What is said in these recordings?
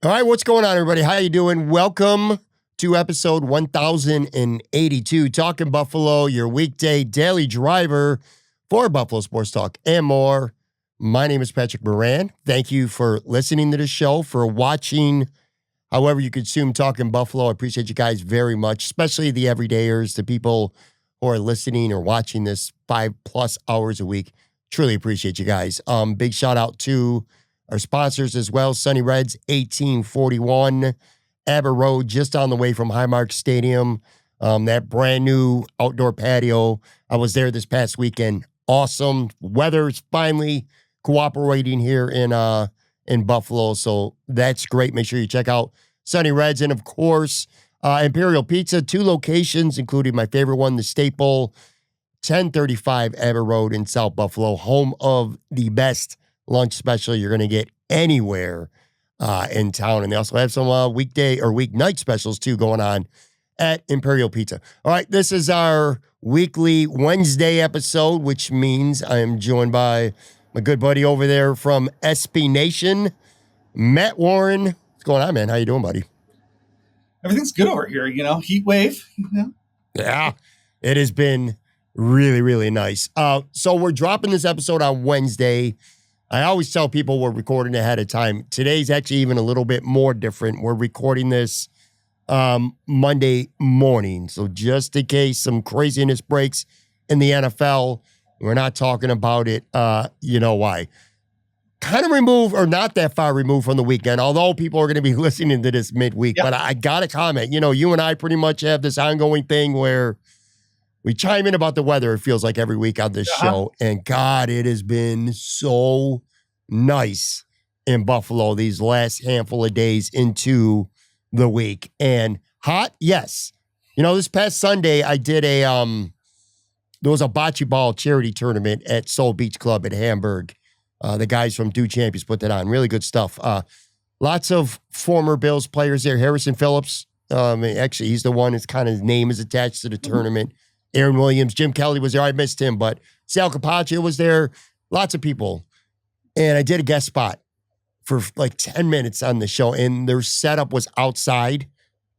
All right, what's going on, everybody? How you doing? Welcome to episode 1082, Talking Buffalo, your weekday daily driver for Buffalo Sports Talk and more. My name is Patrick Moran. Thank you for listening to the show, for watching however you consume Talking Buffalo. I appreciate you guys very much, especially the everydayers, the people who are listening or watching this 5+ hours a week. Truly appreciate you guys. Big shout out to our sponsors as well, Sunny Reds, 1841 Abbott Road, just on the way from Highmark Stadium. That brand new outdoor patio. I was there this past weekend. Awesome. Weather's finally cooperating here in Buffalo, so that's great. Make sure you check out Sunny Reds. And, of course, Imperial Pizza, 2 locations, including my favorite one, the Staple, 1035 Abbott Road in South Buffalo, home of the best lunch special you're going to get anywhere in town. And they also have some weekday or weeknight specials, too, going on at Imperial Pizza. All right, this is our weekly Wednesday episode, which means I am joined by my good buddy over there from SB Nation, Matt Warren. What's going on, man? How you doing, buddy? Everything's good over here, heat wave. Yeah, it has been really, really nice. So we're dropping this episode on Wednesday. I always tell people we're recording ahead of time. Today's actually even a little bit more different. We're recording this Monday morning. So just in case some craziness breaks in the NFL, we're not talking about it. You know why. Kind of removed, or not that far removed from the weekend, although people are going to be listening to this midweek. Yep. But I got to comment. You and I pretty much have this ongoing thing where we chime in about the weather, it feels like, every week on this show. And God, it has been so nice in Buffalo these last handful of days into the week. And hot, yes. This past Sunday, I did there was a bocce ball charity tournament at Soul Beach Club at Hamburg. The guys from Do Champions put that on. Really good stuff. Lots of former Bills players there. Harrison Phillips, actually, he's the one his name is attached to the tournament. Aaron Williams, Jim Kelly was there. I missed him, but Sal Capaccio was there. Lots of people. And I did a guest spot for like 10 minutes on the show, and their setup was outside,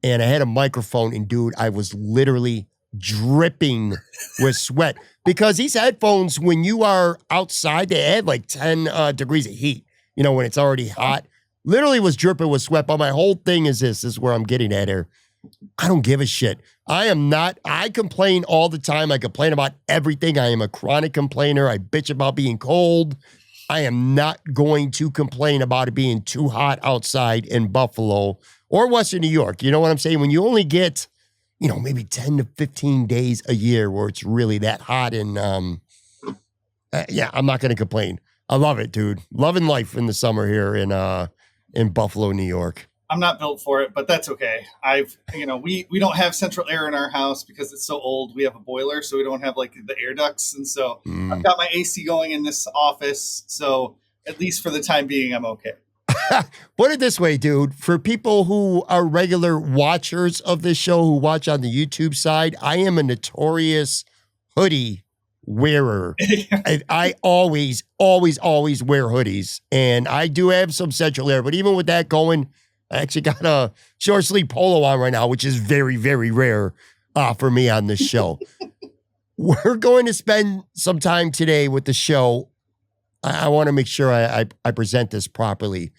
and I had a microphone, and dude, I was literally dripping with sweat because these headphones, when you are outside, they add like 10 degrees of heat, when it's already hot. Literally was dripping with sweat, but my whole thing is this is where I'm getting at here. I don't give a shit. I complain all the time. I complain about everything. I am a chronic complainer. I bitch about being cold. I am not going to complain about it being too hot outside in Buffalo or Western New York. You know what I'm saying? When you only get, maybe 10 to 15 days a year where it's really that hot, and I'm not going to complain. I love it, dude. Loving life in the summer here in Buffalo, New York. I'm not built for it, but that's okay. We don't have central air in our house because it's so old. We have a boiler, so we don't have like the air ducts. And so I've got my AC going in this office. So at least for the time being, I'm okay. Put it this way, dude. For people who are regular watchers of this show, who watch on the YouTube side, I am a notorious hoodie wearer. I always wear hoodies. And I do have some central air, but even with that going, I actually got a short sleeve polo on right now, which is very, very rare for me on this show. We're going to spend some time today with the show. I want to make sure I present this properly.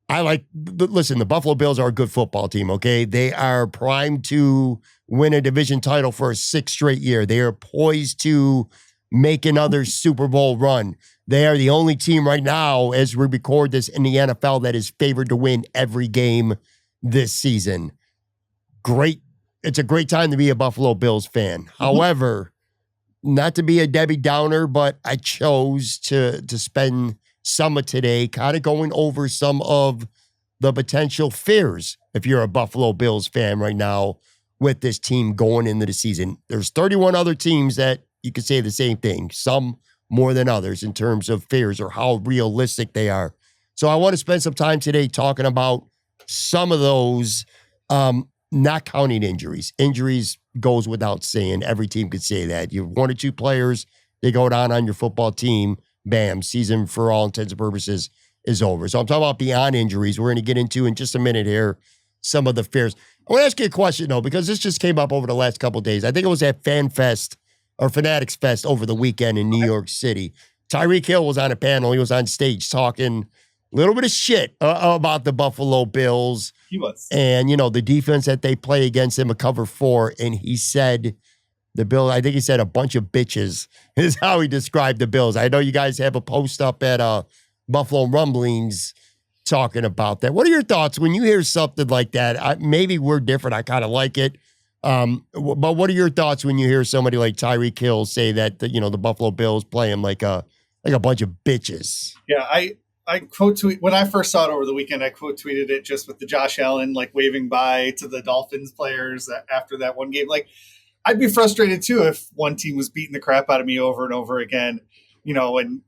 Listen, the Buffalo Bills are a good football team, okay? They are primed to win a division title for a 6th straight year. They are poised to make another Super Bowl run. They are the only team right now, as we record this, in the NFL that is favored to win every game this season. Great. It's a great time to be a Buffalo Bills fan. However, not to be a Debbie Downer, but I chose to spend some of today kind of going over some of the potential fears if you're a Buffalo Bills fan right now with this team going into the season. There's 31 other teams that you could say the same thing, some more than others in terms of fears or how realistic they are. So I want to spend some time today talking about some of those, not counting injuries. Injuries goes without saying. Every team could say that. You have 1 or 2 players, they go down on your football team, bam, season for all intents and purposes is over. So I'm talking about beyond injuries. We're going to get into in just a minute here some of the fears. I want to ask you a question, though, because this just came up over the last couple of days. I think it was at Fan Fest or Fanatics Fest over the weekend in New York City. Tyreek Hill was on a panel. He was on stage talking a little bit of shit about the Buffalo Bills. He was. And, the defense that they play against him, a cover 4. And he said the Bills, I think he said a bunch of bitches is how he described the Bills. I know you guys have a post up at Buffalo Rumblings talking about that. What are your thoughts when you hear something like that? Maybe we're different. I kind of like it. But what are your thoughts when you hear somebody like Tyreek Hill say that, the Buffalo Bills play him like a bunch of bitches? Yeah, I quote tweet when I first saw it over the weekend. I quote tweeted it just with the Josh Allen waving bye to the Dolphins players after that one game. I'd be frustrated too if one team was beating the crap out of me over and over again, and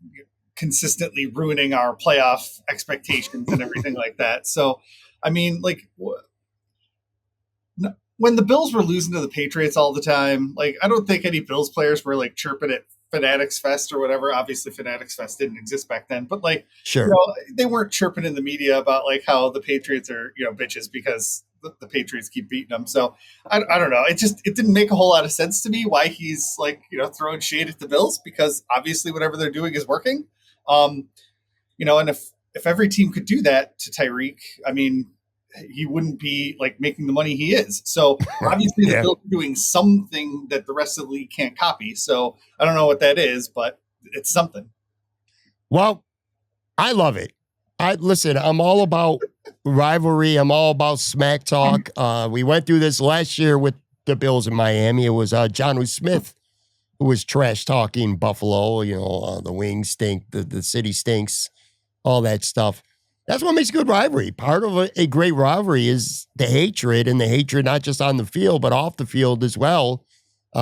consistently ruining our playoff expectations and everything like that. So, I mean, when the Bills were losing to the Patriots all the time, I don't think any Bills players were chirping at Fanatics Fest or whatever. Obviously, Fanatics Fest didn't exist back then, but sure, they weren't chirping in the media about how the Patriots are bitches because the Patriots keep beating them. So I don't know. It didn't make a whole lot of sense to me why he's throwing shade at the Bills, because obviously whatever they're doing is working. And if every team could do that to Tyreek, I mean, he wouldn't be making the money he is. So obviously the Bills are doing something that the rest of the league can't copy. So I don't know what that is, but it's something. Well, I love it. Listen, I'm all about rivalry. I'm all about smack talk. We went through this last year with the Bills in Miami. It was John Smith who was trash talking Buffalo. The wings stink, the city stinks, all that stuff. That's what makes a good rivalry. Part of a great rivalry is the hatred, and the hatred not just on the field, but off the field as well.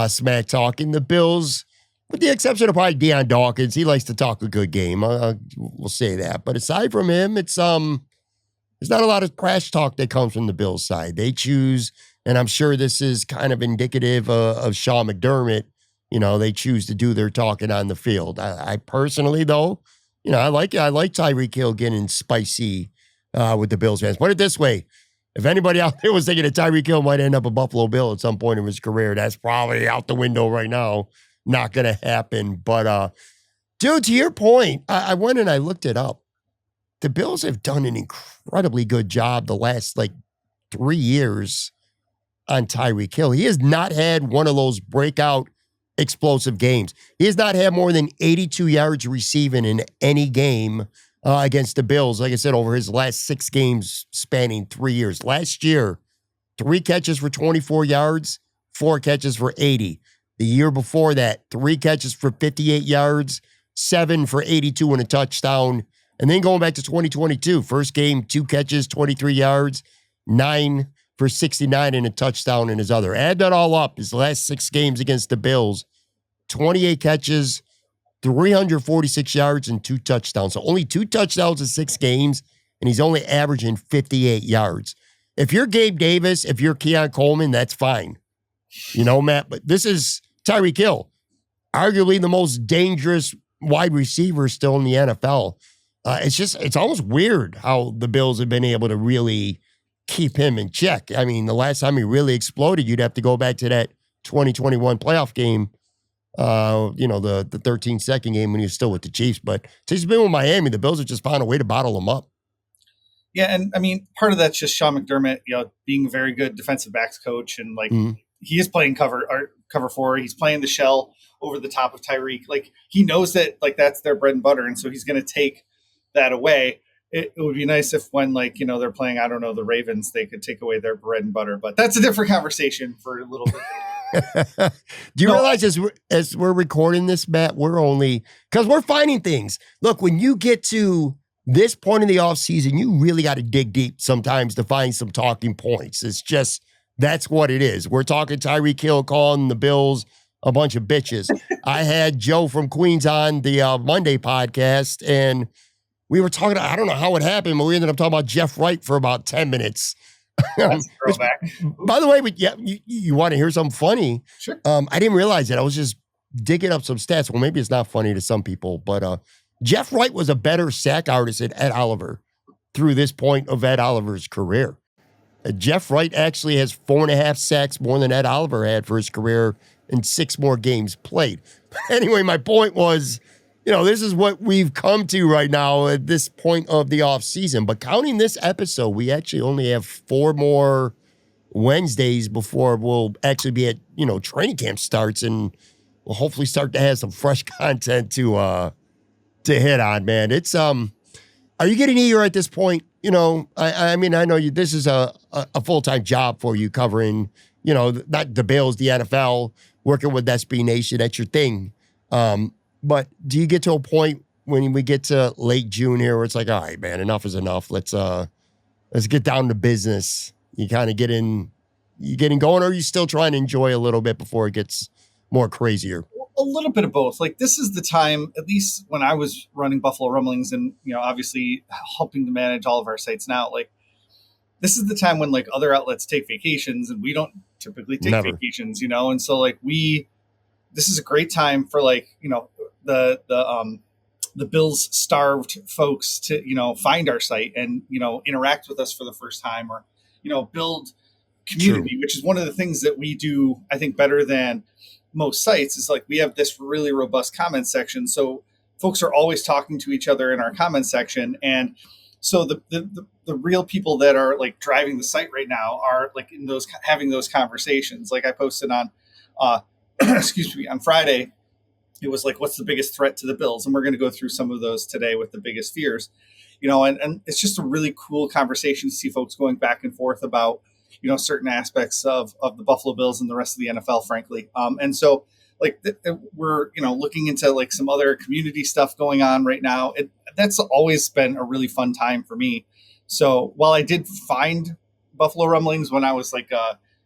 Smack talking. The Bills, with the exception of probably Deion Dawkins, he likes to talk a good game. We'll say that. But aside from him, there's not a lot of trash talk that comes from the Bills side. They choose, and I'm sure this is kind of indicative of Sean McDermott, they choose to do their talking on the field. I personally, though, I like Tyreek Hill getting spicy with the Bills fans. Put it this way. If anybody out there was thinking that Tyreek Hill might end up a Buffalo Bill at some point in his career, that's probably out the window right now. Not going to happen. But, dude, to your point, I went and I looked it up. The Bills have done an incredibly good job the last, 3 years on Tyreek Hill. He has not had one of those breakout explosive games. He has not had more than 82 yards receiving in any game against the Bills. Like I said, over his last 6 games spanning 3 years. Last year, 3 catches for 24 yards, 4 catches for 80. The year before that, 3 catches for 58 yards, 7 for 82 and a touchdown. And then going back to 2022, first game, 2 catches, 23 yards, 9 for 69 and a touchdown in his other. Add that all up, his last 6 games against the Bills, 28 catches, 346 yards, and 2 touchdowns. So only 2 touchdowns in 6 games, and he's only averaging 58 yards. If you're Gabe Davis, if you're Keon Coleman, that's fine. Matt, but this is Tyreek Hill, arguably the most dangerous wide receiver still in the NFL. It's almost weird how the Bills have been able to really keep him in check. I mean, the last time he really exploded, you'd have to go back to that 2021 playoff game, the 13-second game when he was still with the Chiefs. But since he's been with Miami, the Bills have just found a way to bottle him up. Yeah, and I mean, part of that's just Sean McDermott, being a very good defensive backs coach, and he is playing cover 4. He's playing the shell over the top of Tyreek. He knows that that's their bread and butter, and so he's going to take that away. It would be nice if when they're playing, I don't know, the Ravens, they could take away their bread and butter, but that's a different conversation for a little bit. Do you realize as we're recording this, Matt, because we're finding things. Look, when you get to this point in the offseason, you really got to dig deep sometimes to find some talking points. It's just, that's what it is. We're talking Tyreek Hill calling the Bills a bunch of bitches. I had Joe from Queens on the Monday podcast, and we were talking, I don't know how it happened, but we ended up talking about Tre White for about 10 minutes. That's a throwback. By the way, you want to hear something funny? Sure. I didn't realize it. I was just digging up some stats. Well, maybe it's not funny to some people, but Jeff Wright was a better sack artist than Ed Oliver through this point of Ed Oliver's career. Jeff Wright actually has 4.5 sacks more than Ed Oliver had for his career in 6 more games played. Anyway, my point was, this is what we've come to right now at this point of the offseason. But counting this episode, we actually only have 4 more Wednesdays before we'll actually be at, training camp starts, and we'll hopefully start to have some fresh content to hit on, man. It's are you getting eager at this point? I mean, I know this is a full-time job for you covering, not the Bills, the NFL, working with SB Nation. That's your thing. But do you get to a point when we get to late June here where it's like, all right, man, enough is enough. Let's get down to business. You kind of getting going, or are you still trying to enjoy a little bit before it gets more crazier? A little bit of both. Like, this is the time, at least when I was running Buffalo Rumblings and, obviously helping to manage all of our sites now, like, this is the time when like other outlets take vacations and we don't typically take vacations, and so like this is a great time for like, the Bills starved folks to, find our site and, interact with us for the first time, or, build community. True. Which is one of the things that we do, I think, better than most sites, is like we have this really robust comment section. So folks are always talking to each other in our comment section. And so the real people that are like driving the site right now are like in those, having those conversations. Like I posted on, on Friday, it was like, what's the biggest threat to the Bills? And we're going to go through some of those today with the biggest fears, and it's just a really cool conversation to see folks going back and forth about, certain aspects of the Buffalo Bills and the rest of the NFL, frankly. And so like we're, looking into like some other community stuff going on right now. That's always been a really fun time for me. So while I did find Buffalo Rumblings when I was like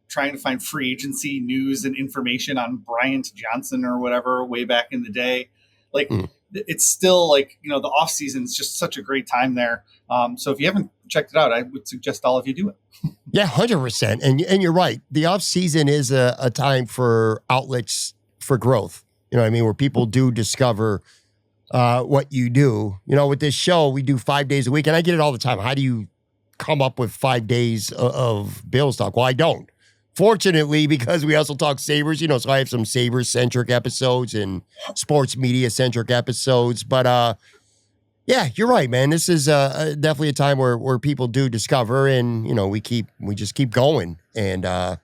trying to find free agency news and information on Bryant Johnson or whatever way back in the day, like it's still like, the off season is just such a great time there. So if you haven't checked it out, I would suggest all of you do it. Yeah, 100%. And you're right. The off season is a time for outlets for growth. Where people do discover what you do. With this show, we do 5 days a week, and I get it all the time. How do you come up with 5 days of Bills talk? Well, I don't. Fortunately, because we also talk Sabres, so I have some Sabres-centric episodes and sports media-centric episodes. But, yeah, you're right, man. This is definitely a time where people do discover, and, we just keep going. And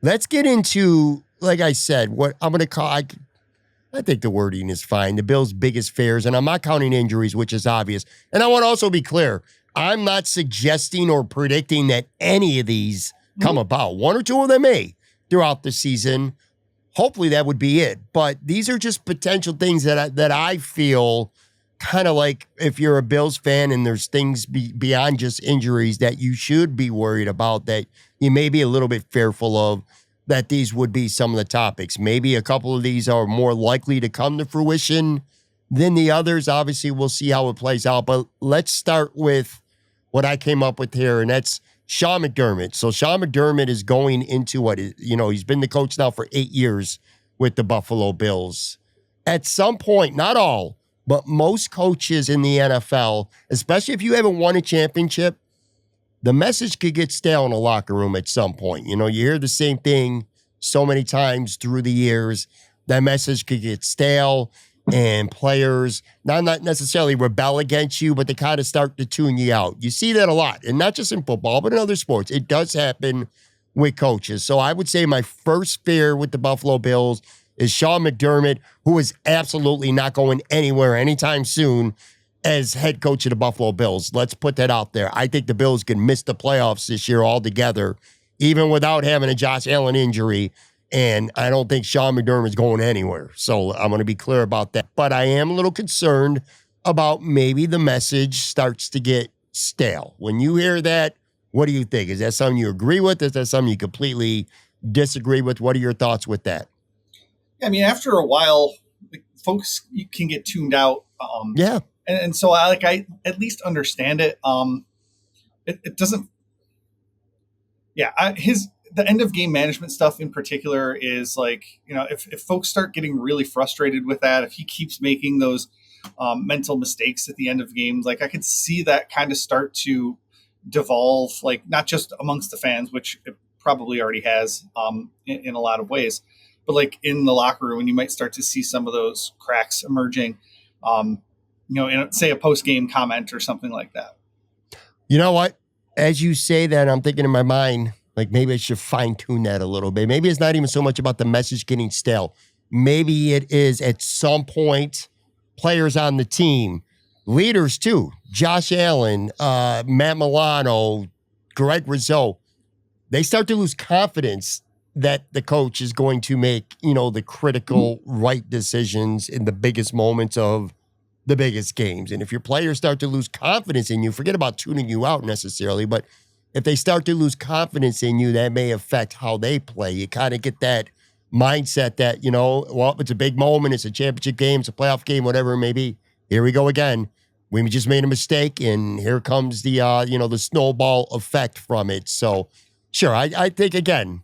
let's get into, like I said, what I'm going to call, I think the wording is fine, the Bills' biggest fears, and I'm not counting injuries, which is obvious. And I want to also be clear, I'm not suggesting or predicting that any of these come about. 1 or 2 of them may throughout the season. Hopefully that would be it. But these are just potential things that I feel kind of like, if you're a Bills fan and there's things beyond just injuries that you should be worried about, that you may be a little bit fearful of, that these would be some of the topics. Maybe a couple of these are more likely to come to fruition than the others. Obviously, we'll see how it plays out. But let's start with what I came up with here, and that's Sean McDermott. So Sean McDermott is going into he's been the coach now for 8 years with the Buffalo Bills. At some point, not all, but most coaches in the NFL, especially if you haven't won a championship, the message could get stale in a locker room at some point. You hear the same thing so many times through the years. That message could get stale, and players not necessarily rebel against you, but they kind of start to tune you out. You see that a lot, and not just in football, but in other sports. It does happen with coaches. So I would say my first fear with the Buffalo Bills is Sean McDermott, who is absolutely not going anywhere anytime soon as head coach of the Buffalo Bills. Let's put that out there. I think the Bills can miss the playoffs this year altogether, even without having a Josh Allen injury. And I don't think Sean McDermott is going anywhere. So I'm going to be clear about that. But I am a little concerned about maybe the message starts to get stale. When you hear that, what do you think? Is that something you agree with? Is that something you completely disagree with? What are your thoughts with that? I mean, after a while, folks can get tuned out. Yeah. And so I at least understand it. It doesn't. Yeah. The end of game management stuff in particular is like, if folks start getting really frustrated with that, if he keeps making those mental mistakes at the end of games. Like I could see that kind of start to devolve, like not just amongst the fans, which it probably already has in a lot of ways, but like in the locker room, and you might start to see some of those cracks emerging, in say a post-game comment or something like that. You know what? As you say that, I'm thinking in my mind, like maybe I should fine tune that a little bit. Maybe it's not even so much about the message getting stale. Maybe it is at some point players on the team, leaders too, Josh Allen, Matt Milano, Greg Rizzo, they start to lose confidence that the coach is going to make, the critical right decisions in the biggest moments of the biggest games. And if your players start to lose confidence in you, forget about tuning you out necessarily, but if they start to lose confidence in you, that may affect how they play. You kind of get that mindset that, well, it's a big moment, it's a championship game, it's a playoff game, whatever it may be. Here we go again. We just made a mistake, and here comes the, the snowball effect from it. So, sure, I think, again,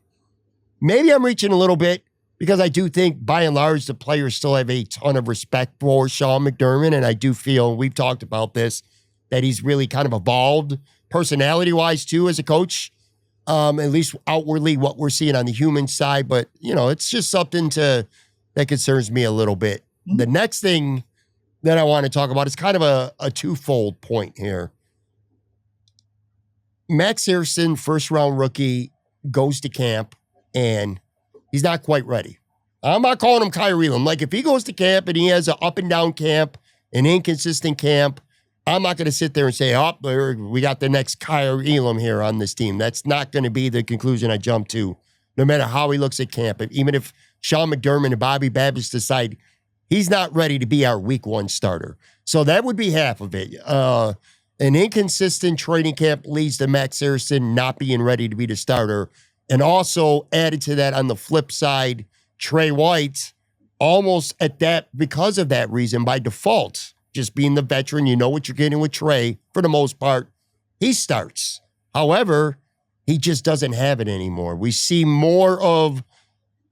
maybe I'm reaching a little bit, because I do think, by and large, the players still have a ton of respect for Sean McDermott, and I do feel, we've talked about this, that he's really kind of evolved personality-wise, too, as a coach, at least outwardly what we're seeing on the human side. But, it's just something that concerns me a little bit. The next thing that I want to talk about is kind of a twofold point here. Max Hairston, first-round rookie, goes to camp, and he's not quite ready. I'm not calling him Kyrie Elam. Like, if he goes to camp and he has an up-and-down camp, an inconsistent camp, I'm not going to sit there and say, we got the next Kyrie Elam here on this team. That's not going to be the conclusion I jump to, no matter how he looks at camp. Even if Sean McDermott and Bobby Babbitt decide he's not ready to be our week one starter. So that would be half of it. An inconsistent training camp leads to Max Hairston not being ready to be the starter. And also added to that, on the flip side, Tre White, almost at that, because of that reason, by default, just being the veteran, you know what you're getting with Tre, for the most part, he starts. However, he just doesn't have it anymore. We see more of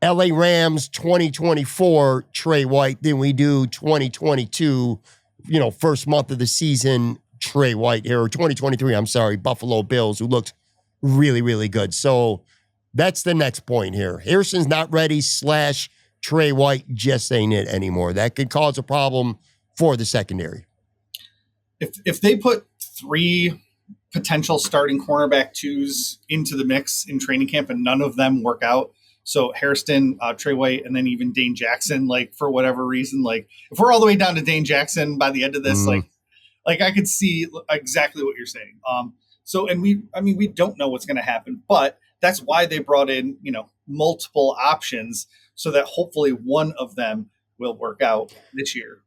LA Rams 2024 Tre White than we do 2022, first month of the season Tre White here, or 2023, I'm sorry, Buffalo Bills, who looked really, really good. So that's the next point here. Hairston's not ready / Tre White just ain't it anymore. That could cause a problem for the secondary. If they put 3 potential starting cornerback 2s into the mix in training camp and none of them work out, so Hairston, Tre White, and then even Dane Jackson, like for whatever reason, like if we're all the way down to Dane Jackson by the end of this, like I could see exactly what you're saying. We don't know what's going to happen, but that's why they brought in, multiple options so that hopefully one of them will work out this year.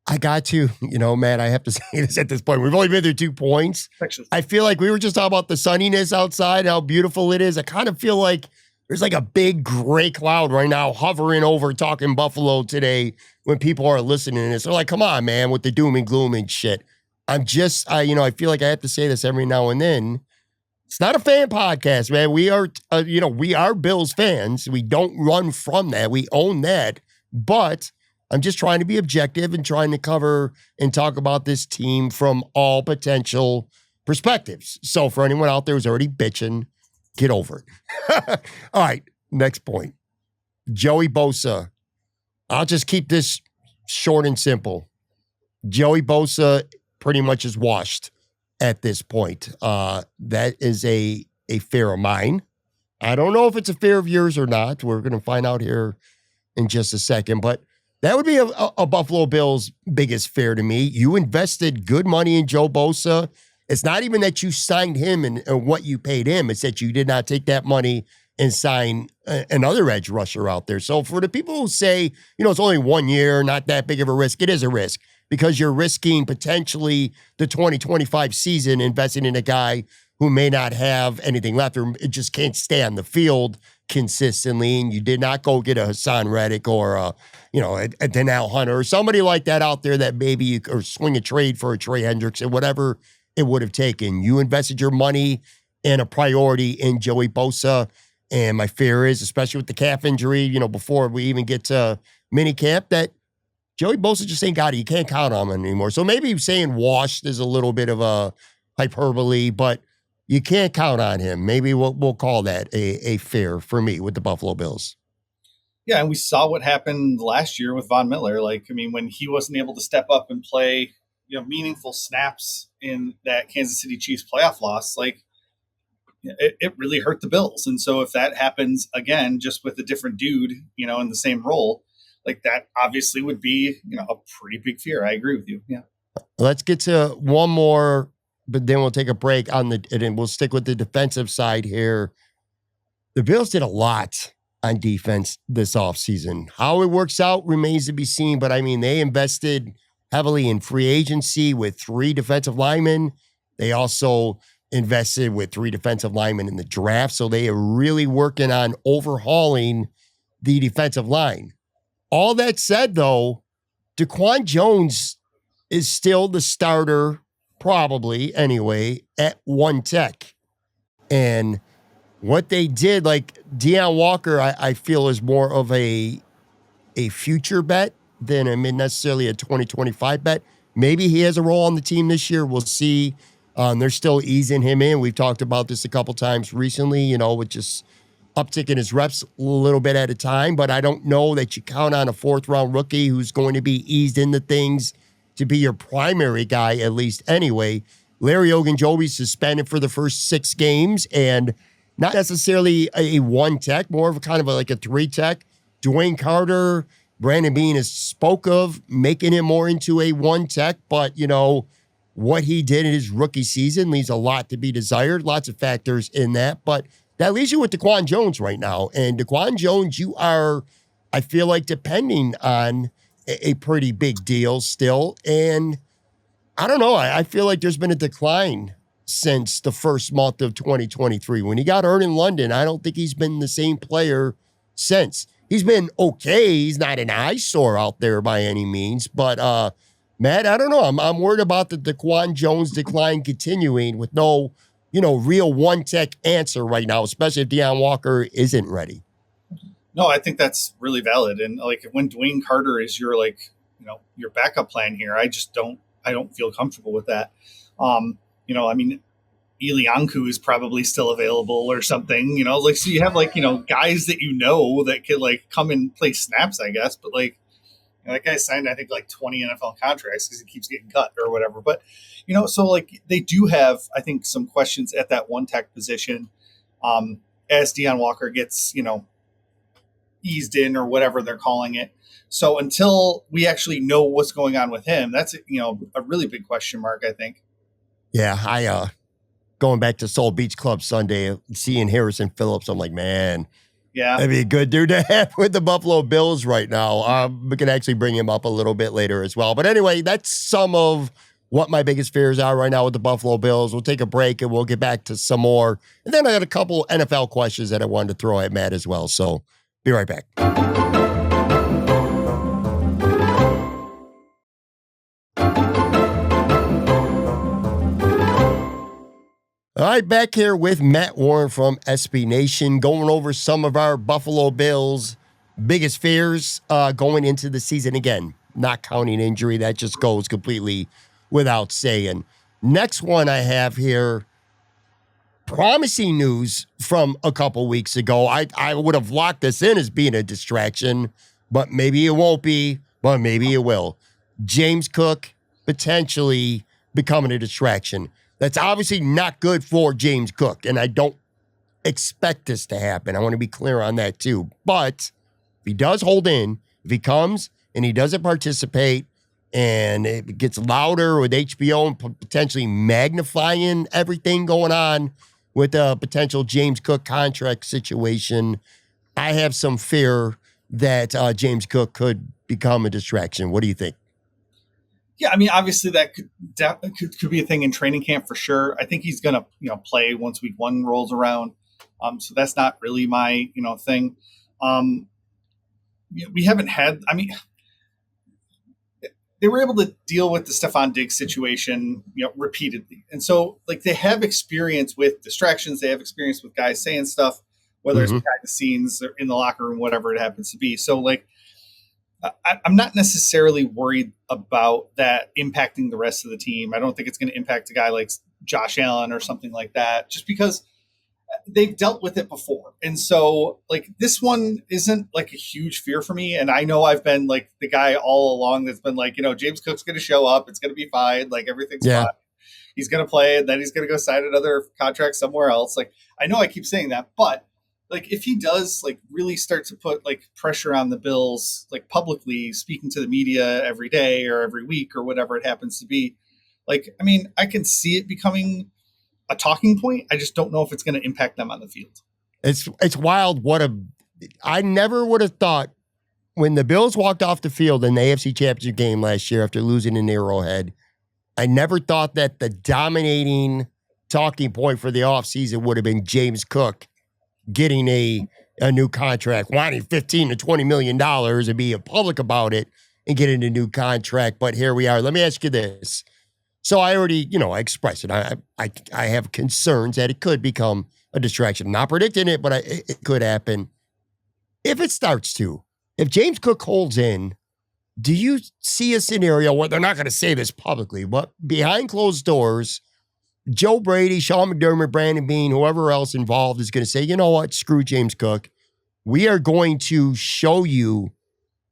I got to, Matt, I have to say this at this point. We've only been through 2 points. I feel like we were just talking about the sunniness outside, how beautiful it is. I kind of feel like there's like a big gray cloud right now hovering over Talking Buffalo today when people are listening to this. They're like, come on, man, with the doom and gloom and shit. I feel like I have to say this every now and then. It's not a fan podcast, man. We are, we are Bills fans. We don't run from that. We own that. But I'm just trying to be objective and trying to cover and talk about this team from all potential perspectives. So for anyone out there who's already bitching, get over it. All right, next point. Joey Bosa. I'll just keep this short and simple. Joey Bosa pretty much is washed at this point. That is a fear of mine. I don't know if it's a fear of yours or not. We're going to find out here in just a second, but that would be a Buffalo Bills biggest fear to me. You invested good money in Joe Bosa. It's not even that you signed him and what you paid him. It's that you did not take that money and sign another edge rusher out there. So for the people who say, it's only 1 year, not that big of a risk, it is a risk, because you're risking potentially the 2025 season investing in a guy who may not have anything left or just can't stay on the field consistently. And you did not go get a Hassan Reddick or a Danielle Hunter or somebody like that out there that maybe you or swing a trade for a Trey Hendricks or whatever it would have taken. You invested your money and a priority in Joey Bosa. And my fear is, especially with the calf injury, before we even get to minicamp, that Joey Bosa just ain't got it. You can't count on him anymore. So maybe saying washed is a little bit of a hyperbole, but you can't count on him. Maybe we'll call that a fair for me with the Buffalo Bills. Yeah, and we saw what happened last year with Von Miller. Like, I mean, when he wasn't able to step up and play, meaningful snaps in that Kansas City Chiefs playoff loss, like it really hurt the Bills. And so if that happens again, just with a different dude, in the same role, like that obviously would be, a pretty big fear. I agree with you. Yeah. Let's get to one more, but then we'll take a break and we'll stick with the defensive side here. The Bills did a lot on defense this offseason. How it works out remains to be seen, but I mean, they invested heavily in free agency with 3 defensive linemen. They also invested with 3 defensive linemen in the draft, so they are really working on overhauling the defensive line. All that said, though, Daquan Jones is still the starter, probably anyway, at one tech. And what they did, like Deion Walker, I feel is more of a future bet than necessarily a 2025 bet. Maybe he has a role on the team this year. We'll see. They're still easing him in. We've talked about this a couple times recently, with just upticking his reps a little bit at a time. But I don't know that you count on a 4th-round rookie who's going to be eased into things to be your primary guy, at least anyway. Larry Ogunjobi suspended for the first 6 games, and not necessarily a 1 tech, more of a kind of like a 3 tech. Dwayne Carter, Brandon Beane has spoke of making him more into a 1 tech, but what he did in his rookie season leaves a lot to be desired. Lots of factors in that, but that leaves you with Daquan Jones right now. And Daquan Jones, you are, I feel like, depending on a pretty big deal still. And I don't know. I feel like there's been a decline since the first month of 2023. When he got hurt in London, I don't think he's been the same player since. He's been okay. He's not an eyesore out there by any means. But, Matt, I don't know. I'm worried about the Daquan Jones decline continuing with no, real 1 tech answer right now, especially if Deion Walker isn't ready. No, I think that's really valid. And like when Dwayne Carter is your your backup plan here, I don't feel comfortable with that. I mean, Ilianku is probably still available or something, so you have guys that that could come and play snaps, I guess. But that guy signed, I think, 20 NFL contracts because he keeps getting cut or whatever. But, so they do have, I think, some questions at that 1 tech position as Deion Walker gets, eased in or whatever they're calling it. So until we actually know what's going on with him, that's, a really big question mark, I think. Yeah, going back to Soul Beach Club Sunday, seeing Harrison Phillips, I'm like, man, yeah, that'd be a good dude to have with the Buffalo Bills right now. We can actually bring him up a little bit later as well. But anyway, that's some of what my biggest fears are right now with the Buffalo Bills. We'll take a break and we'll get back to some more. And then I got a couple NFL questions that I wanted to throw at Matt as well. So be right back. All right, back here with Matt Warren from SB Nation, going over some of our Buffalo Bills' biggest fears going into the season. Again, not counting injury. That just goes completely without saying. Next one I have here, promising news from a couple weeks ago. I would have locked this in as being a distraction, but maybe it won't be, but maybe it will. James Cook potentially becoming a distraction. That's obviously not good for James Cook, and I don't expect this to happen. I want to be clear on that too. But if he does hold in, if he comes and he doesn't participate and it gets louder with HBO and potentially magnifying everything going on with a potential James Cook contract situation, I have some fear that James Cook could become a distraction. What do you think? Yeah, I mean, obviously that could be a thing in training camp for sure. I think he's going to, play once week 1 rolls around. So that's not really my, thing. We haven't had, I mean, they were able to deal with the Stephon Diggs situation, repeatedly. And so they have experience with distractions. They have experience with guys saying stuff, whether it's behind the scenes or in the locker room, whatever it happens to be. So I'm not necessarily worried about that impacting the rest of the team. I don't think it's going to impact a guy like Josh Allen or something like that, just because they've dealt with it before. And so like this one isn't like a huge fear for me. And I know I've been like the guy all along that's been like, James Cook's going to show up. It's going to be fine. Like everything's fine. He's going to play and then he's going to go sign another contract somewhere else. Like I know I keep saying that, but like if he does like really start to put like pressure on the Bills, like publicly speaking to the media every day or every week or whatever it happens to be, like, I mean, I can see it becoming a talking point. I just don't know if it's going to impact them on the field. It's wild. I never would have thought when the Bills walked off the field in the AFC Championship game last year after losing in Arrowhead, I never thought that the dominating talking point for the offseason would have been James Cook getting a new contract, wanting $15 to $20 million and being public about it and getting a new contract. But here we are. Let me ask you this. So I already, I expressed it. I have concerns that it could become a distraction. I'm not predicting it, but it could happen. If it starts to, if James Cook holds in, do you see a scenario where they're not going to say this publicly, but behind closed doors, Joe Brady, Sean McDermott, Brandon Beane, whoever else involved is going to say, you know what, screw James Cook. We are going to show you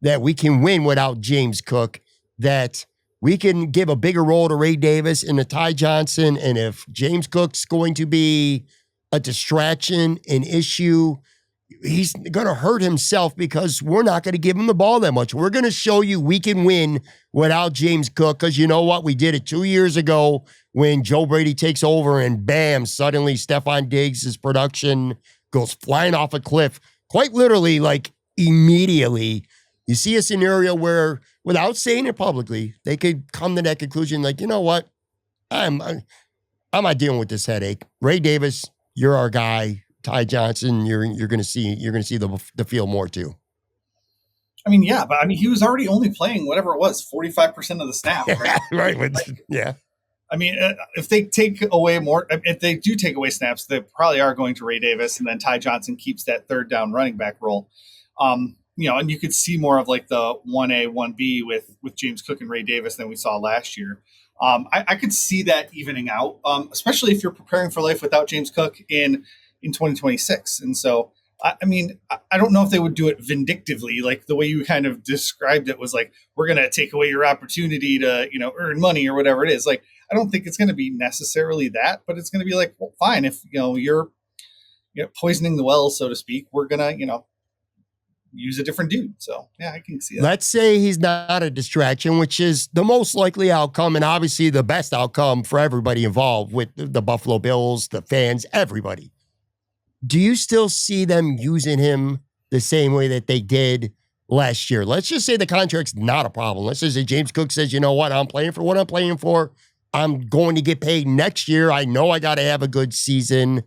that we can win without James Cook, that we can give a bigger role to Ray Davis and to Ty Johnson. And if James Cook's going to be a distraction, an issue, he's going to hurt himself because we're not going to give him the ball that much. We're going to show you we can win without James Cook because you know what? We did it 2 years ago when Joe Brady takes over and bam, suddenly Stephon Diggs' production goes flying off a cliff. Quite literally, like immediately. You see a scenario where, without saying it publicly, they could come to that conclusion like, you know what? I'm not dealing with this headache. Ray Davis, you're our guy. Ty Johnson, you're going to see the field more too. I mean, yeah, but I mean, he was already only playing whatever it was, 45% of the snap, right? Right. Yeah. I mean, if they take away more, if they do take away snaps, they probably are going to Ray Davis, and then Ty Johnson keeps that third down running back role. And you could see more of like the 1A, 1B with James Cook and Ray Davis than we saw last year. I could see that evening out, especially if you're preparing for life without James Cook in 2026. And so, I mean, I don't know if they would do it vindictively, like the way you kind of described it was like, we're going to take away your opportunity to, earn money or whatever it is. Like, I don't think it's going to be necessarily that, but it's going to be like, well, fine. If, you're poisoning the well, so to speak, we're going to, use a different dude. So yeah, I can see that. Let's say he's not a distraction, which is the most likely outcome and obviously the best outcome for everybody involved with the Buffalo Bills, the fans, everybody. Do you still see them using him the same way that they did last year? Let's just say the contract's not a problem. Let's just say James Cook says, you know what, I'm playing for what I'm playing for. I'm going to get paid next year. I know I got to have a good season.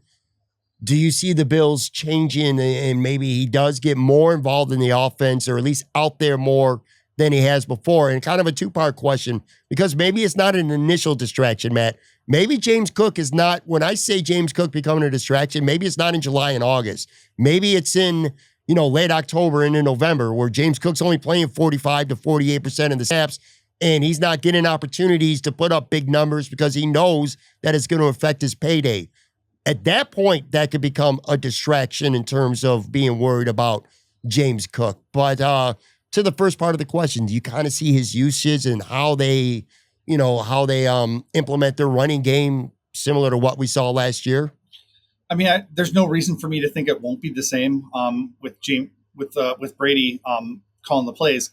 Do you see the Bills changing and maybe he does get more involved in the offense or at least out there more than he has before? And kind of a two-part question, because maybe it's not an initial distraction, Matt. Maybe James Cook is not, when I say James Cook becoming a distraction, maybe it's not in July and August. Maybe it's in, late October and in November where James Cook's only playing 45 to 48% of the snaps and he's not getting opportunities to put up big numbers because he knows that it's going to affect his payday. At that point, that could become a distraction in terms of being worried about James Cook. But to the first part of the question, do you kind of see his usage and how they implement their running game similar to what we saw last year? I mean, there's no reason for me to think it won't be the same with Brady calling the plays.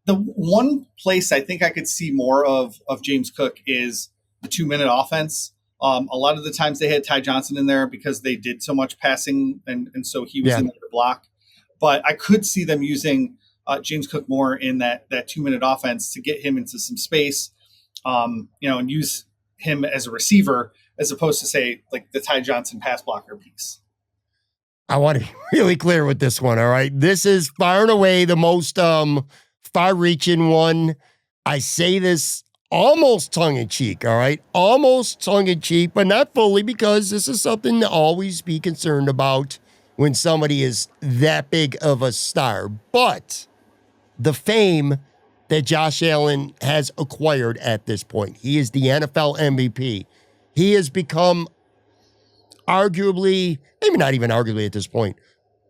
The one place I think I could see more of James Cook is the 2-minute offense. A lot of the times they had Ty Johnson in there because they did so much passing, and so he was in there to block. But I could see them using James Cook more in that 2-minute offense to get him into some space, and use him as a receiver as opposed to, say, like the Ty Johnson pass blocker piece. I want to be really clear with this one, all right? This is far and away the most far-reaching one. I say this almost tongue-in-cheek, all right? Almost tongue-in-cheek, but not fully, because this is something to always be concerned about when somebody is that big of a star. But the fame that Josh Allen has acquired at this point. He is the NFL MVP. He has become arguably, maybe not even arguably at this point,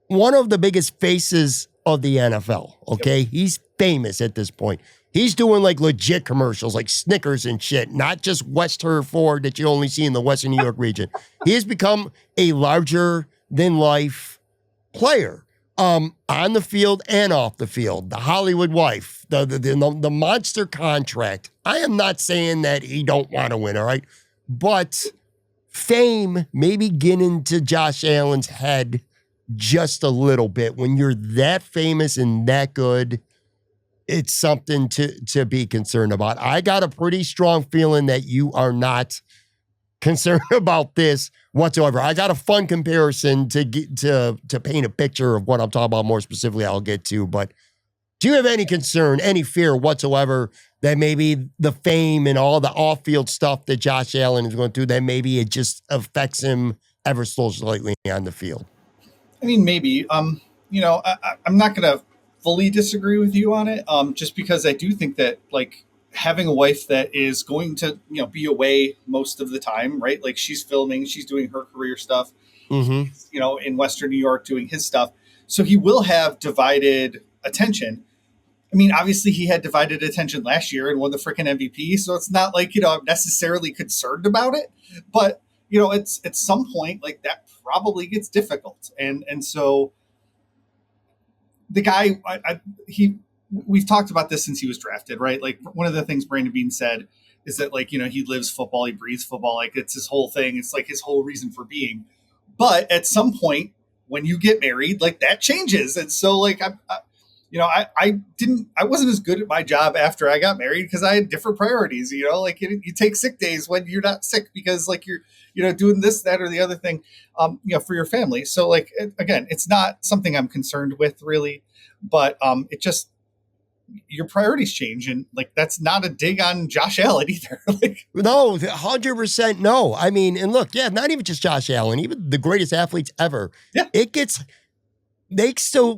one of the biggest faces of the NFL, okay? Yep. He's famous at this point. He's doing like legit commercials, like Snickers and shit, not just West Hereford that you only see in the Western New York region. He has become a larger than life player on the field and off the field. The Hollywood wife, the monster contract. I am not saying that he don't want to win, all right? But fame maybe get into Josh Allen's head just a little bit. When you're that famous and that good, it's something to be concerned about. I got a pretty strong feeling that you are not concerned about this whatsoever. I got a fun comparison to paint a picture of what I'm talking about more specifically. I'll get to, but do you have any concern, any fear whatsoever that maybe the fame and all the off-field stuff that Josh Allen is going through, that maybe it just affects him ever so slightly on the field? I mean, maybe. I'm not going to fully disagree with you on it, just because I do think that, like, having a wife that is going to, be away most of the time, right? Like, she's filming, she's doing her career stuff, he's, in Western New York doing his stuff. So he will have divided attention. I mean, obviously he had divided attention last year and won the freaking MVP. So it's not like, I'm necessarily concerned about it, but it's at some point like that probably gets difficult. And so the guy, we've talked about this since he was drafted, right? Like, one of the things Brandon Beane said is that, like, he lives football, he breathes football. Like, it's his whole thing. It's like his whole reason for being. But at some point when you get married, like, that changes. And so, like, I wasn't as good at my job after I got married because I had different priorities, like you take sick days when you're not sick because, like, you're, doing this, that, or the other thing, for your family. So, like, again, it's not something I'm concerned with really, but it just, your priorities change. And, like, that's not a dig on Josh Allen either. Like, no, 100% no. I mean, and look, yeah, not even just Josh Allen, even the greatest athletes ever. Yeah.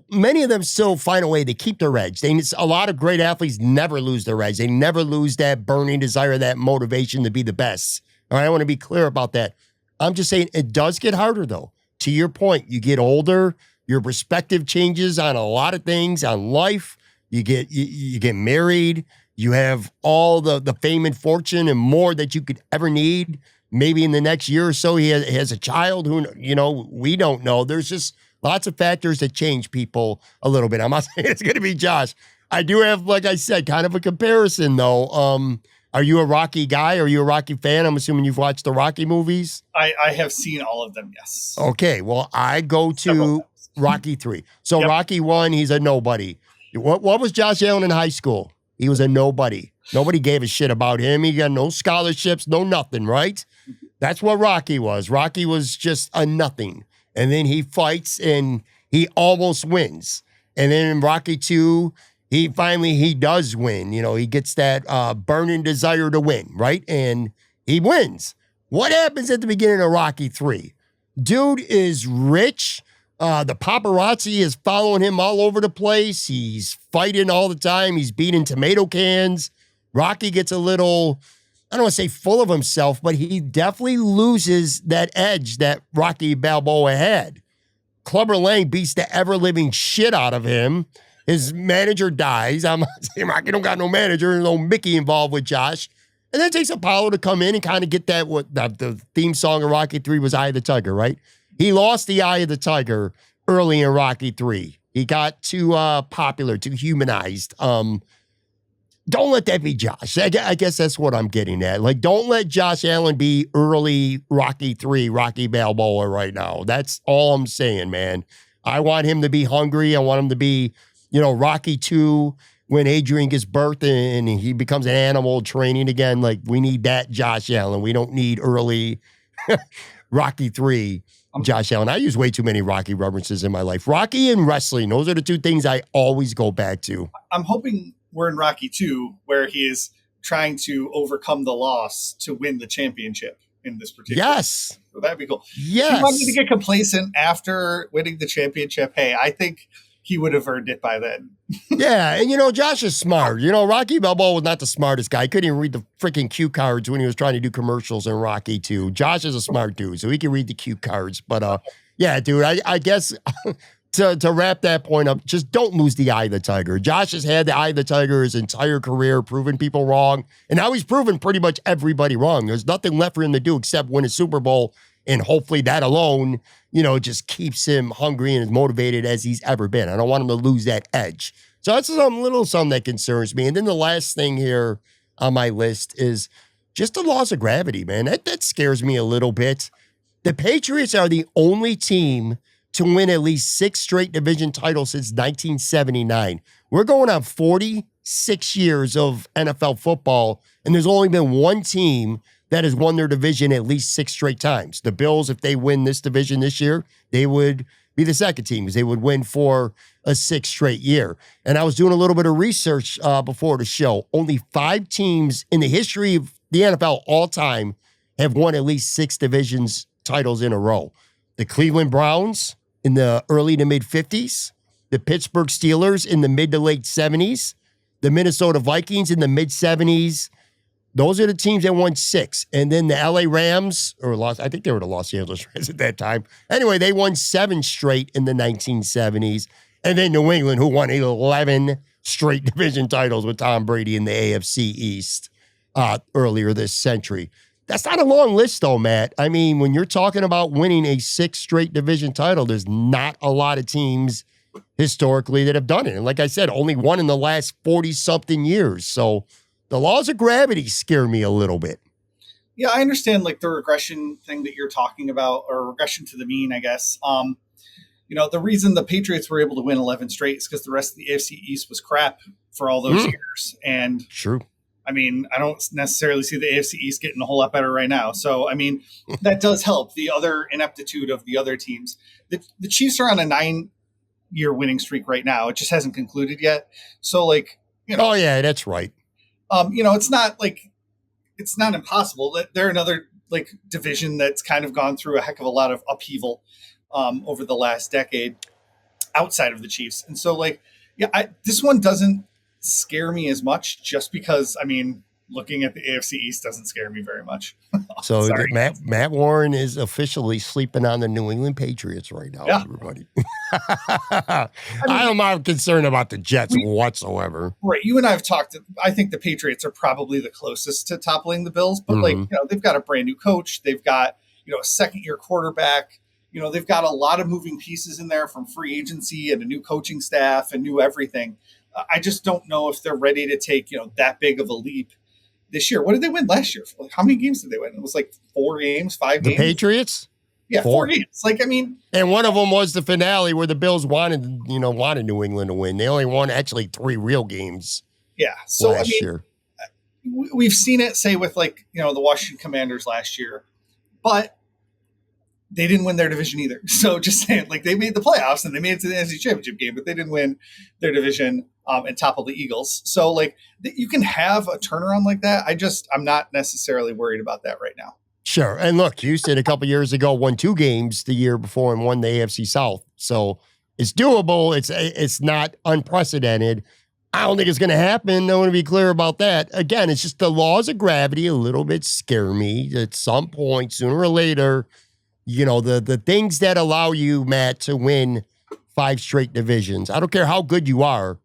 Many of them still find a way to keep their edge. A lot of great athletes never lose their edge. They never lose that burning desire, that motivation to be the best. All right, I want to be clear about that. I'm just saying it does get harder, though. To your point, you get older, your perspective changes on a lot of things, on life. You get married. You have all the fame and fortune and more that you could ever need. Maybe in the next year or so, he has a child who, we don't know. There's just lots of factors that change people a little bit. I'm not saying it's going to be Josh. I do have, like I said, kind of a comparison, though. Are you a Rocky guy? Are you a Rocky fan? I'm assuming you've watched the Rocky movies. I have seen all of them, yes. Okay, well, I go to Rocky 3. So yep. Rocky 1, he's a nobody. What was Josh Allen in high school? He was a nobody. Nobody gave a shit about him. He got no scholarships, no nothing, right? That's what Rocky was. Rocky was just a nothing. And then he fights and he almost wins. And then in Rocky 2, he does win. He gets that burning desire to win, right? And he wins. What happens at the beginning of Rocky 3? Dude is rich. The paparazzi is following him all over the place. He's fighting all the time. He's beating tomato cans. Rocky gets a little, I don't want to say full of himself, but he definitely loses that edge that Rocky Balboa had. Clubber Lang beats the ever-living shit out of him. His manager dies. I'm not saying Rocky don't got no manager. There's no Mickey involved with Josh. And then it takes Apollo to come in and kind of get that, what the theme song of Rocky 3 was Eye of the Tiger, right? He lost the Eye of the Tiger early in Rocky 3. He got too popular, too humanized. Don't let that be Josh. I guess that's what I'm getting at. Like, don't let Josh Allen be early Rocky 3, Rocky Balboa right now. That's all I'm saying, man. I want him to be hungry. I want him to be, Rocky 2 when Adrian gives birth and he becomes an animal training again. Like, we need that Josh Allen. We don't need early Rocky 3 Josh Allen. I use way too many Rocky references in my life. Rocky and wrestling, those are the two things I always go back to. I'm hoping we're in Rocky 2 where he is trying to overcome the loss to win the championship in this particular. Yes. So that'd be cool. Yes. If you want me to get complacent after winning the championship, hey, I think he would have earned it by then. Yeah, and Josh is smart. Rocky Balboa was not the smartest guy. He couldn't even read the freaking cue cards when he was trying to do commercials in Rocky 2. Josh is a smart dude, so he can read the cue cards. But yeah, dude, I guess to wrap that point up, just don't lose the eye of the tiger. Josh has had the eye of the tiger his entire career, proving people wrong, and now he's proven pretty much everybody wrong. There's nothing left for him to do except win a Super Bowl, and hopefully that alone, just keeps him hungry and as motivated as he's ever been. I don't want him to lose that edge. So that's something that concerns me. And then the last thing here on my list is just the laws of gravity, man. That scares me a little bit. The Patriots are the only team to win at least 6 straight division titles since 1979. We're going on 46 years of NFL football, and there's only been one team that has won their division at least 6 straight times. The Bills, if they win this division this year, they would be the second team because they would win for a 6th straight year. And I was doing a little bit of research before the show. Only 5 teams in the history of the NFL all time have won at least 6 divisions titles in a row. The Cleveland Browns in the early to mid 50s, the Pittsburgh Steelers in the mid to late 70s, the Minnesota Vikings in the mid 70s. Those are the teams that won 6. And then the LA Rams, I think they were the Los Angeles Rams at that time. Anyway, they won 7 straight in the 1970s. And then New England, who won 11 straight division titles with Tom Brady in the AFC East earlier this century. That's not a long list, though, Matt. I mean, when you're talking about winning a 6th straight division title, there's not a lot of teams historically that have done it. And like I said, only one in the last 40-something years. So the laws of gravity scare me a little bit. Yeah, I understand like the regression thing that you're talking about, or regression to the mean, I guess. The reason the Patriots were able to win 11 straight is because the rest of the AFC East was crap for all those years. And true. I mean, I don't necessarily see the AFC East getting a whole lot better right now. So, I mean, that does help the other ineptitude of the other teams. The Chiefs are on a 9-year winning streak right now. It just hasn't concluded yet. So, oh, yeah, that's right. It's not impossible that they're another division that's kind of gone through a heck of a lot of upheaval over the last decade outside of the Chiefs. And so this one doesn't scare me as much just because, I mean, looking at the AFC East doesn't scare me very much. So Matt Warren is officially sleeping on the New England Patriots right now, everybody. I am not concerned about the Jets whatsoever. Right. You and I have talked. I think the Patriots are probably the closest to toppling the Bills, but they've got a brand new coach. They've got, a second-year quarterback. They've got a lot of moving pieces in there from free agency and a new coaching staff and new everything. I just don't know if they're ready to take, that big of a leap this year. What did they win last year? How many games did they win? It was 4 games, 5 games. The Patriots? Yeah, 4 games. And one of them was the finale where the Bills wanted New England to win. They only won actually 3 real games. Yeah. So last year. We've seen it say with the Washington Commanders last year, but they didn't win their division either. So just saying, they made the playoffs and they made it to the NFC Championship game, but they didn't win their division and topple the Eagles. So you can have a turnaround like that. I'm not necessarily worried about that right now. Sure. And look, Houston a couple years ago won 2 games the year before and won the AFC South. So it's doable. It's not unprecedented. I don't think it's going to happen. I want to be clear about that. Again, it's just the laws of gravity a little bit scare me. At some point, sooner or later, the things that allow you, Matt, to win 5 straight divisions. I don't care how good you are.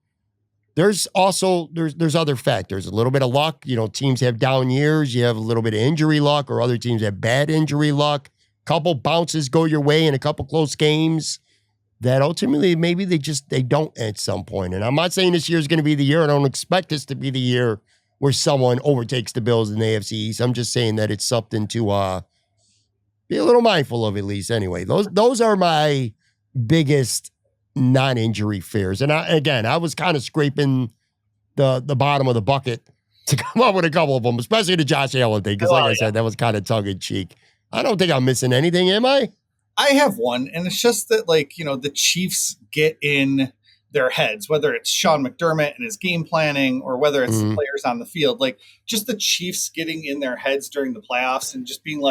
There's also there's other factors. A little bit of luck. Teams have down years. You have a little bit of injury luck, or other teams have bad injury luck. Couple bounces go your way in a couple close games that ultimately maybe they don't at some point. And I'm not saying this year is going to be the year. I don't expect this to be the year where someone overtakes the Bills in the AFC East. I'm just saying that it's something to be a little mindful of, at least. Anyway, those are my biggest non-injury fears. And I was kind of scraping the bottom of the bucket to come up with a couple of them, especially the Josh Allen thing, because I said, that was kind of tongue-in-cheek. I don't think I'm missing anything, am I? I have one, and it's just that, the Chiefs get in their heads, whether it's Sean McDermott and his game planning or whether it's the players on the field, just the Chiefs getting in their heads during the playoffs and just being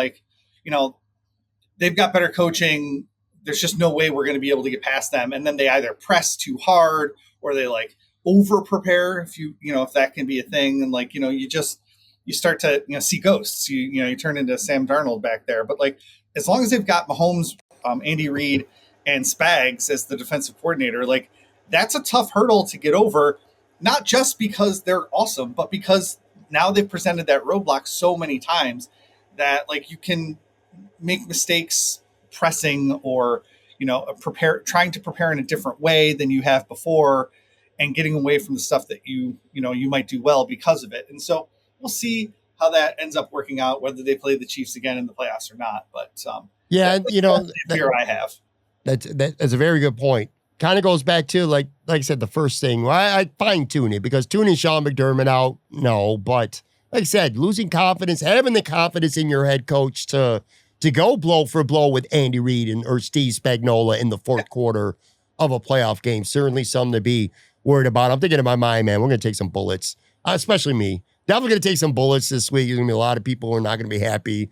they've got better coaching. there's just no way we're going to be able to get past them. And then they either press too hard or they like over prepare, if that can be a thing. And like, you start to, see ghosts, you turn into Sam Darnold back there. But like, as long as they've got Mahomes, Andy Reid and Spags as the defensive coordinator, like that's a tough hurdle to get over, not just because they're awesome, but because now they've presented that roadblock so many times that like you can make mistakes pressing or, trying to prepare in a different way than you have before and getting away from the stuff that you might do well because of it. And so we'll see how that ends up working out, whether they play the Chiefs again in the playoffs or not. But yeah, that's the fear I have. That's a very good point. Kind of goes back to like I said, the first thing. Well, I fine tune it because tuning Sean McDermott out, no, but like I said, losing confidence, having the confidence in your head coach to go blow for blow with Andy Reid or Steve Spagnuolo in the fourth quarter of a playoff game, certainly something to be worried about. I'm thinking in my mind, man, we're going to take some bullets, especially me. Definitely going to take some bullets this week. There's going to be a lot of people who are not going to be happy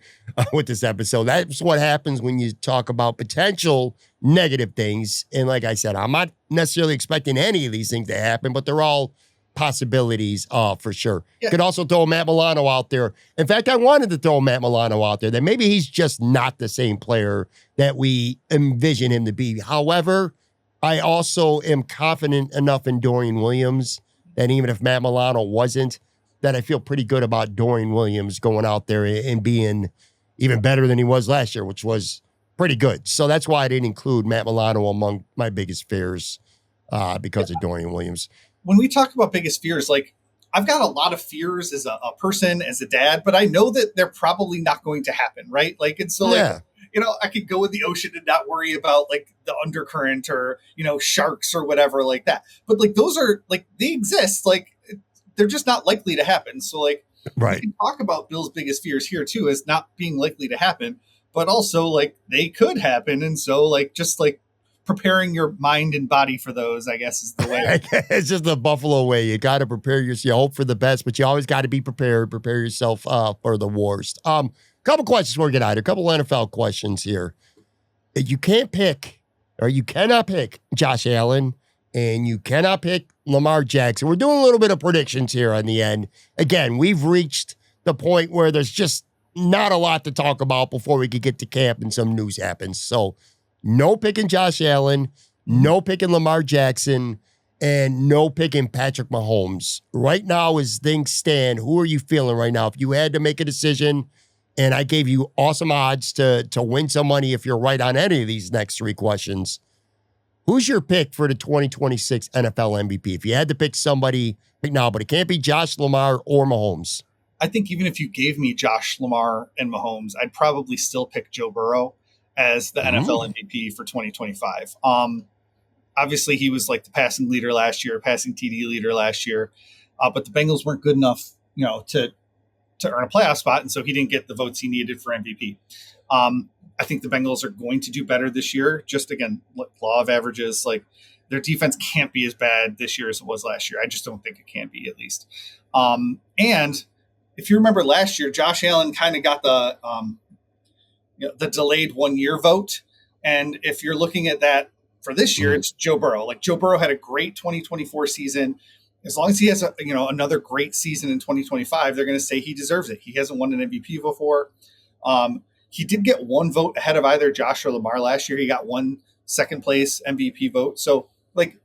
with this episode. That's what happens when you talk about potential negative things. And like I said, I'm not necessarily expecting any of these things to happen, but they're all possibilities for sure. Yeah. Could also throw Matt Milano out there. In fact, I wanted to throw Matt Milano out there that maybe he's just not the same player that we envision him to be. However, I also am confident enough in Dorian Williams that even if Matt Milano wasn't, that I feel pretty good about Dorian Williams going out there and being even better than he was last year, which was pretty good. So that's why I didn't include Matt Milano among my biggest fears because of Dorian Williams. When we talk about biggest fears, like I've got a lot of fears as a person, as a dad, but I know that they're probably not going to happen, right? Like, and so like, I could go in the ocean and not worry about like the undercurrent or, sharks or whatever like that. But like, those are like, they exist. Like, they're just not likely to happen. So like, right. We can talk about Bill's biggest fears here too, as not being likely to happen, but also like they could happen. And so like, just like preparing your mind and body for those, I guess is the way. It's just the Buffalo way. You got to prepare yourself. You hope for the best, but you always got to be prepared. Prepare yourself for the worst. Couple questions before we get out. A couple NFL questions here. You can't pick, or you cannot pick Josh Allen, and you cannot pick Lamar Jackson. We're doing a little bit of predictions here on the end. Again, we've reached the point where there's just not a lot to talk about before we could get to camp and some news happens. So no picking Josh Allen, no picking Lamar Jackson, and no picking Patrick Mahomes. Right now, as things stand, who are you feeling right now? If you had to make a decision, and I gave you awesome odds to win some money if you're right on any of these next three questions, who's your pick for the 2026 NFL MVP? If you had to pick somebody right now, but it can't be Josh, Lamar, or Mahomes. I think even if you gave me Josh, Lamar, and Mahomes, I'd probably still pick Joe Burrow as the NFL MVP for 2025. Obviously, he was like the passing leader last year, passing TD leader last year, but the Bengals weren't good enough, to earn a playoff spot, and so he didn't get the votes he needed for MVP. I think the Bengals are going to do better this year. Just again, law of averages, like their defense can't be as bad this year as it was last year. I just don't think it can be, at least. And if you remember last year, Josh Allen kind of got the delayed 1 year vote. And if you're looking at that for this year, it's Joe Burrow. Like Joe Burrow had a great 2024 season. As long as he has another great season in 2025, they're going to say he deserves it. He hasn't won an MVP before. He did get one vote ahead of either Josh or Lamar last year. He got one second place MVP vote. So like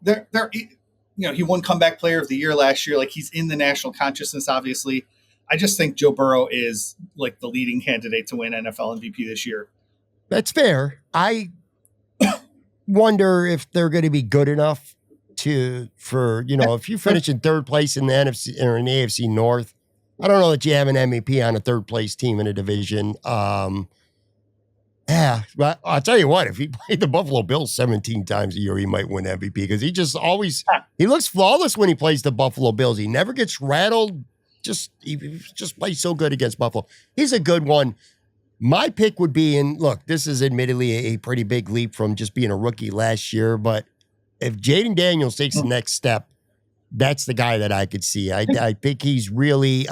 he won comeback player of the year last year. Like he's in the national consciousness, obviously. I just think Joe Burrow is like the leading candidate to win NFL MVP this year. That's fair. I wonder if they're going to be good enough if you finish in third place in the NFC or in the AFC North, I don't know that you have an MVP on a third place team in a division. But I'll tell you what, if he played the Buffalo Bills 17 times a year, he might win MVP because he looks flawless when he plays the Buffalo Bills. He never gets rattled. He just plays so good against Buffalo. He's a good one. My pick would be, and look, this is admittedly a pretty big leap from just being a rookie last year, but if Jaden Daniels takes the next step, that's the guy that I could see. I think he's really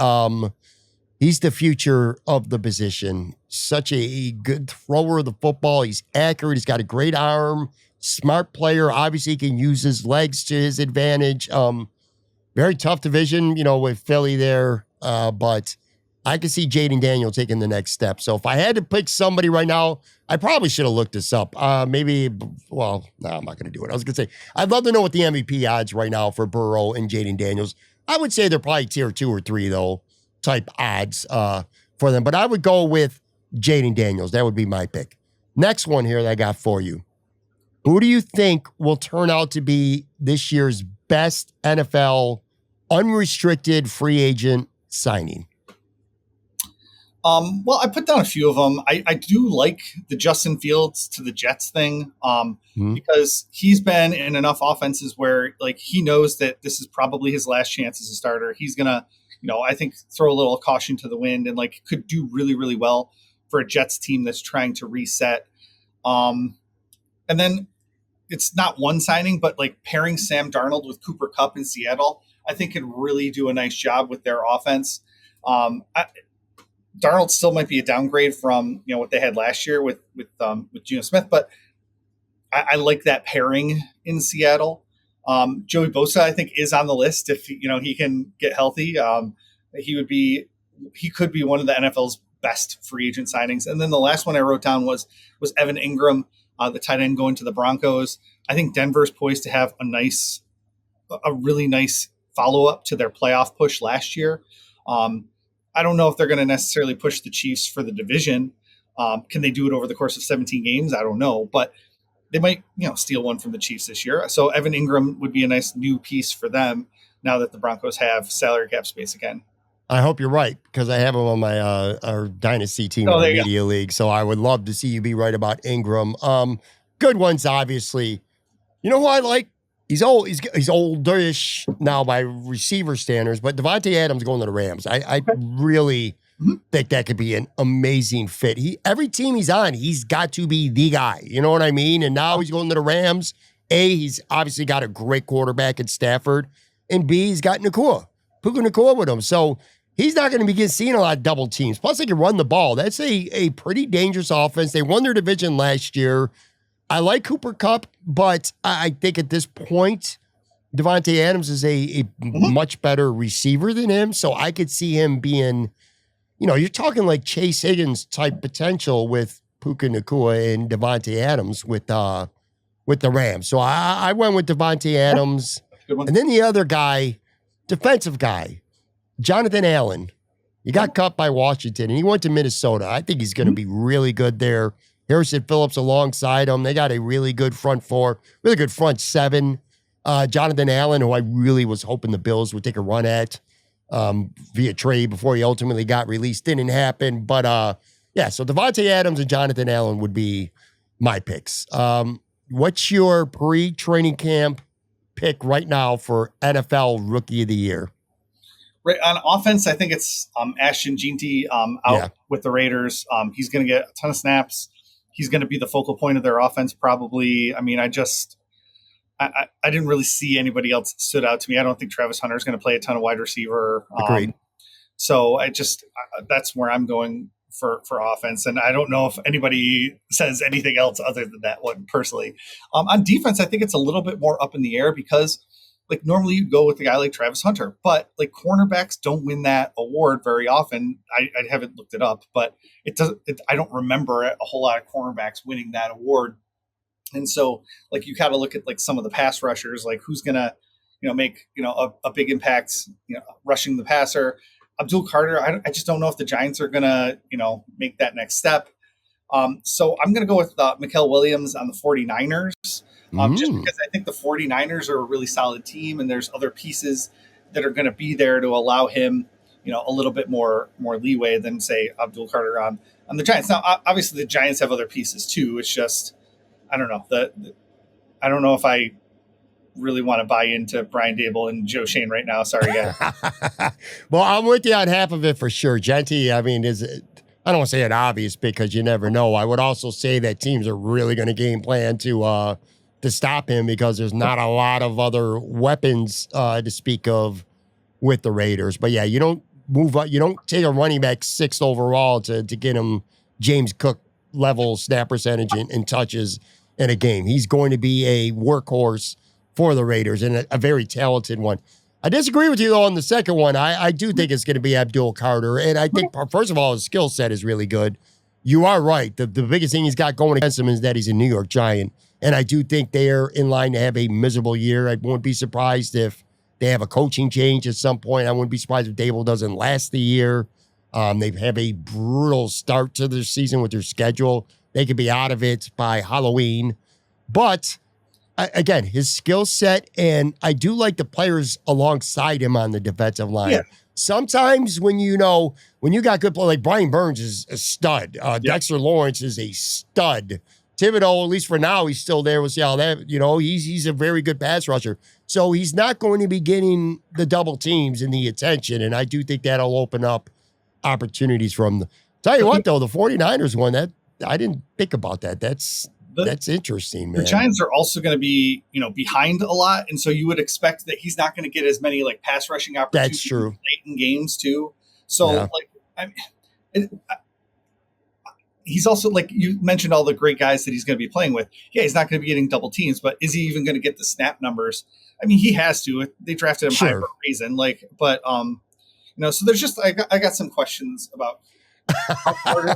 He's the future of the position. Such a good thrower of the football. He's accurate. He's got a great arm. Smart player. Obviously, he can use his legs to his advantage. Very tough division, with Philly there. But I can see Jaden Daniel taking the next step. So if I had to pick somebody right now, I probably should have looked this up. No, I'm not going to do it. I was going to say, I'd love to know what the MVP odds right now for Burrow and Jaden Daniels. I would say they're probably tier 2 or 3, though, type odds for them. But I would go with Jaden Daniels. That would be my pick. Next one here that I got for you. Who do you think will turn out to be this year's best NFL unrestricted free agent signing? Well, I put down a few of them. I do like the Justin Fields to the Jets thing because he's been in enough offenses where he knows that this is probably his last chance as a starter. He's going to, I think throw a little caution to the wind and could do really, really well for a Jets team that's trying to reset. And then it's not one signing, but pairing Sam Darnold with Cooper Kupp in Seattle, I think could really do a nice job with their offense. Darnold still might be a downgrade from what they had last year with Geno Smith, but I like that pairing in Seattle. Joey Bosa, I think, is on the list if he can get healthy. He could be one of the NFL's best free agent signings. And then the last one I wrote down was Evan Ingram, the tight end going to the Broncos. I think Denver's poised to have a really nice follow up to their playoff push last year. I don't know if they're going to necessarily push the Chiefs for the division. Can they do it over the course of 17 games? I don't know, but they might, steal one from the Chiefs this year. So Evan Ingram would be a nice new piece for them now that the Broncos have salary cap space again. I hope you're right because I have him on my our dynasty team in the media league. So I would love to see you be right about Ingram. Good ones, obviously. You know who I like? He's old. He's oldish now by receiver standards, but Devontae Adams going to the Rams. I really think that could be an amazing fit. Every team he's on, he's got to be the guy. You know what I mean? And now he's going to the Rams. A, he's obviously got a great quarterback at Stafford, and B, he's got Puka Nacua with him. So he's not going to be seeing a lot of double teams. Plus, they can run the ball. That's a pretty dangerous offense. They won their division last year. I like Cooper Kupp, but I think at this point, Devontae Adams is a much better receiver than him. So I could see him being, you're talking like Chase Higgins type potential with Puka Nacua and Devontae Adams with the Rams. So I went with Devontae Adams. And then the other guy, defensive guy, Jonathan Allen. He got cut by Washington, and he went to Minnesota. I think he's going to be really good there. Harrison Phillips alongside him. They got a really good front four, really good front seven. Jonathan Allen, who I really was hoping the Bills would take a run at via trade before he ultimately got released. Didn't happen. But, so Devontae Adams and Jonathan Allen would be my picks. What's your pre-training camp pick right now for NFL Rookie of the Year? Right, on offense, I think it's Ashton Jeanty out with the Raiders. He's going to get a ton of snaps. He's going to be the focal point of their offense, probably. I mean, I didn't really see anybody else that stood out to me. I don't think Travis Hunter is going to play a ton of wide receiver. Agreed. So that's where I'm going for offense. And I don't know if anybody says anything else other than that one personally. On defense, I think it's a little bit more up in the air because normally you go with a guy like Travis Hunter, but cornerbacks don't win that award very often. I haven't looked it up, but I don't remember a whole lot of cornerbacks winning that award. And so you got to look at some of the pass rushers, who's going to, make, a big impact, rushing the passer. Abdul Carter, I just don't know if the Giants are going to, make that next step. So I'm going to go with Mikael Williams on the 49ers. Just because I think the 49ers are a really solid team and there's other pieces that are going to be there to allow him, a little bit more leeway than, say, Abdul Carter on the Giants. Now, obviously, the Giants have other pieces, too. It's just, I don't know. I don't know if I really want to buy into Brian Dable and Joe Shane right now. Sorry, guys. Well, I'm with you on half of it for sure. Genty, I mean, I don't want to say it obvious because you never know. I would also say that teams are really going to game plan to stop him because there's not a lot of other weapons to speak of with the Raiders. But yeah, you don't move up. You don't take a running back 6th overall to get him James Cook level snap percentage and touches in a game. He's going to be a workhorse for the Raiders and a very talented one. I disagree with you, though, on the second one. I do think it's going to be Abdul Carter. And I think, first of all, his skill set is really good. You are right. The biggest thing he's got going against him is that he's a New York Giant. And I do think they are in line to have a miserable year. I wouldn't be surprised if they have a coaching change at some point. I wouldn't be surprised if Dable doesn't last the year. They have a brutal start to their season with their schedule. They could be out of it by Halloween. But again, his skill set, and I do like the players alongside him on the defensive line. Yeah. Sometimes when you got good players, like Brian Burns is a stud. Dexter Lawrence is a stud. Thibodeau, at least for now, he's still there. We'll see how that, he's a very good pass rusher. So he's not going to be getting the double teams and the attention, and I do think that'll open up opportunities from the. Tell you what, though, the 49ers one, that I didn't think about that. That's interesting, man. The Giants are also going to be, behind a lot, and so you would expect that he's not going to get as many like pass rushing opportunities. That's true. Late in games too. So he's also, like you mentioned, all the great guys that he's going to be playing with. Yeah, he's not going to be getting double teams, but is he even going to get the snap numbers? I mean, he has to. They drafted him high for a reason. So there's just I got some questions about. Carter.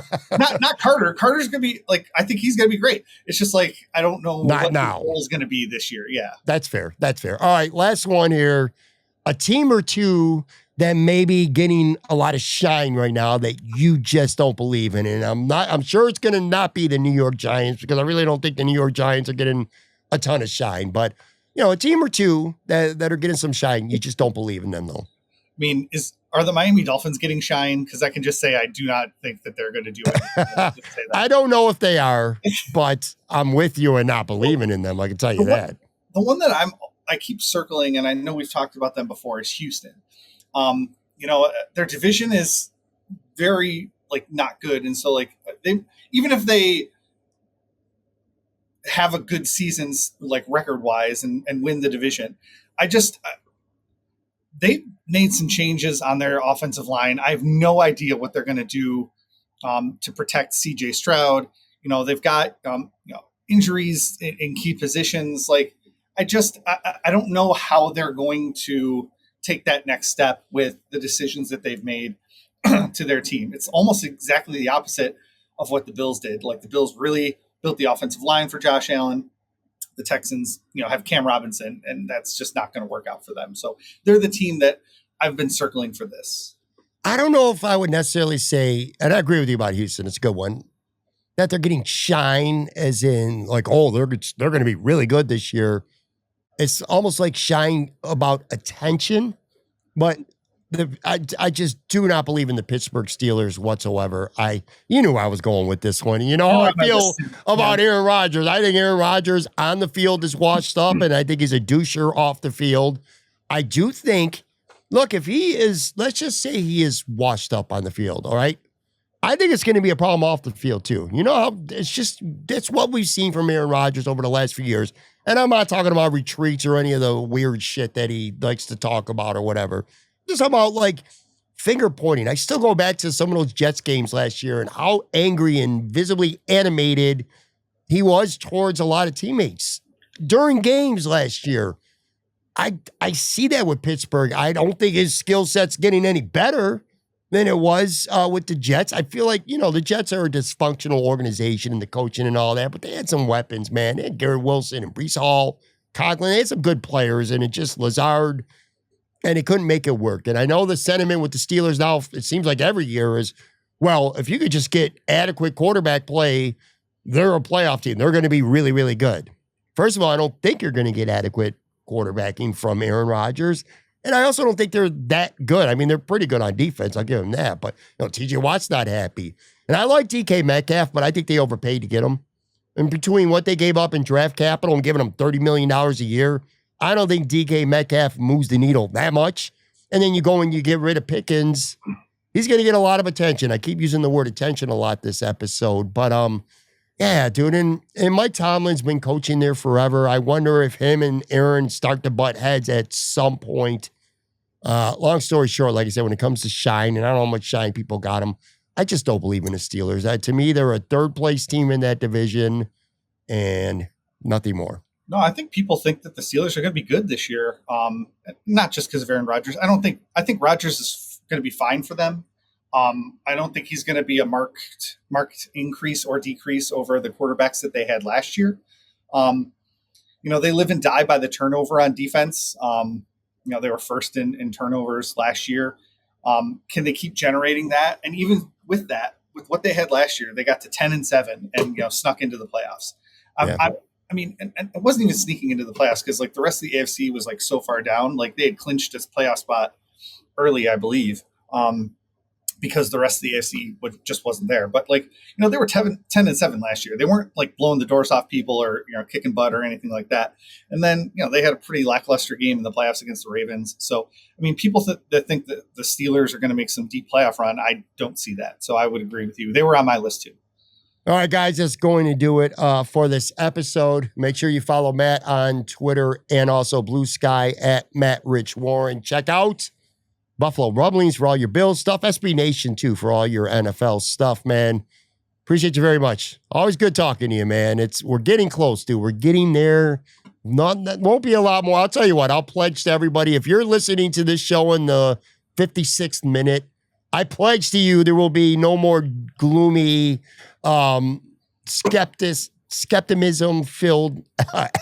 Not Carter. Carter's gonna be I think he's gonna be great. It's just I don't know what the goal is gonna be this year. Yeah, that's fair. All right, last one here. A team or two that may be getting a lot of shine right now that you just don't believe in, and I'm sure it's gonna not be the New York Giants, because I really don't think the New York Giants are getting a ton of shine. But a team or two that are getting some shine, you just don't believe in them, though. I mean, are the Miami Dolphins getting shine? Because I can just say I do not think that they're going to do it. I don't know if they are, but I'm with you in not believing in them. I can tell you that. The one that I keep circling, and I know we've talked about them before, is Houston. Their division is very not good, and so even if they have a good season record wise and win the division, they made some changes on their offensive line. I have no idea what they're going to do to protect CJ Stroud. They've got injuries in key positions. I don't know how they're going to take that next step with the decisions that they've made to their team. It's almost exactly the opposite of what the Bills did. The Bills really built the offensive line for Josh Allen. The Texans, have Cam Robinson, and that's just not going to work out for them. So they're the team that I've been circling for this. I don't know if I would necessarily say, and I agree with you about Houston, it's a good one, that they're getting shine as in they're going to be really good this year. It's almost like shine about attention, but I just do not believe in the Pittsburgh Steelers whatsoever. You knew I was going with this one. You know how I feel about Aaron Rodgers. I think Aaron Rodgers on the field is washed up, and I think he's a doucher off the field. I do think, look, if he is, let's just say he is washed up on the field, all right? I think it's going to be a problem off the field too. That's what we've seen from Aaron Rodgers over the last few years. And I'm not talking about retreats or any of the weird shit that he likes to talk about or whatever. Just about finger pointing. I still go back to some of those Jets games last year and how angry and visibly animated he was towards a lot of teammates during games last year. I see that with Pittsburgh. I don't think his skill set's getting any better than it was with the Jets. I feel like, the Jets are a dysfunctional organization and the coaching and all that, but they had some weapons, man. They had Garrett Wilson and Breece Hall, Conklin. They had some good players, and it just Lazard. And he couldn't make it work. And I know the sentiment with the Steelers now, it seems like every year is, well, if you could just get adequate quarterback play, they're a playoff team. They're going to be really, really good. First of all, I don't think you're going to get adequate quarterbacking from Aaron Rodgers. And I also don't think they're that good. I mean, they're pretty good on defense. I'll give them that. But, TJ Watt's not happy. And I like DK Metcalf, but I think they overpaid to get him. And between what they gave up in draft capital and giving him $30 million a year, I don't think DK Metcalf moves the needle that much. And then you go and you get rid of Pickens. He's going to get a lot of attention. I keep using the word attention a lot this episode. But, yeah, dude. And Mike Tomlin's been coaching there forever. I wonder if him and Aaron start to butt heads at some point. Long story short, like I said, when it comes to shine, and I don't know how much shine people got them, I just don't believe in the Steelers. To me, they're a third-place team in that division and nothing more. No, I think people think that the Steelers are going to be good this year. Not just because of Aaron Rodgers. I think Rodgers is going to be fine for them. I don't think he's going to be a marked increase or decrease over the quarterbacks that they had last year. They live and die by the turnover on defense. They were first in turnovers last year. Can they keep generating that? And even with that, with what they had last year, they got to 10-7 and snuck into the playoffs. And it wasn't even sneaking into the playoffs because like the rest of the AFC was like so far down. Like they had clinched its playoff spot early, I believe, because the rest of the AFC just wasn't there. But like, they were 10-7 last year. They weren't like blowing the doors off people or, kicking butt or anything like that. And then, they had a pretty lackluster game in the playoffs against the Ravens. So, people that think that the Steelers are going to make some deep playoff run, I don't see that. So I would agree with you. They were on my list too. All right, guys, that's going to do it for this episode. Make sure you follow Matt on Twitter and also Blue Sky at @MattRichWarren. Check out Buffalo Rumblings for all your Bills stuff. SB Nation, too, for all your NFL stuff, man. Appreciate you very much. Always good talking to you, man. We're getting close, dude. We're getting there. Won't be a lot more. I'll tell you what. I'll pledge to everybody. If you're listening to this show in the 56th minute, I pledge to you there will be no more gloomy, skepticism-filled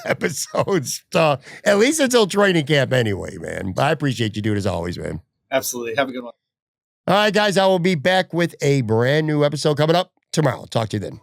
episodes. At least until training camp anyway, man. I appreciate you, dude, as always, man. Absolutely. Have a good one. All right, guys. I will be back with a brand new episode coming up tomorrow. Talk to you then.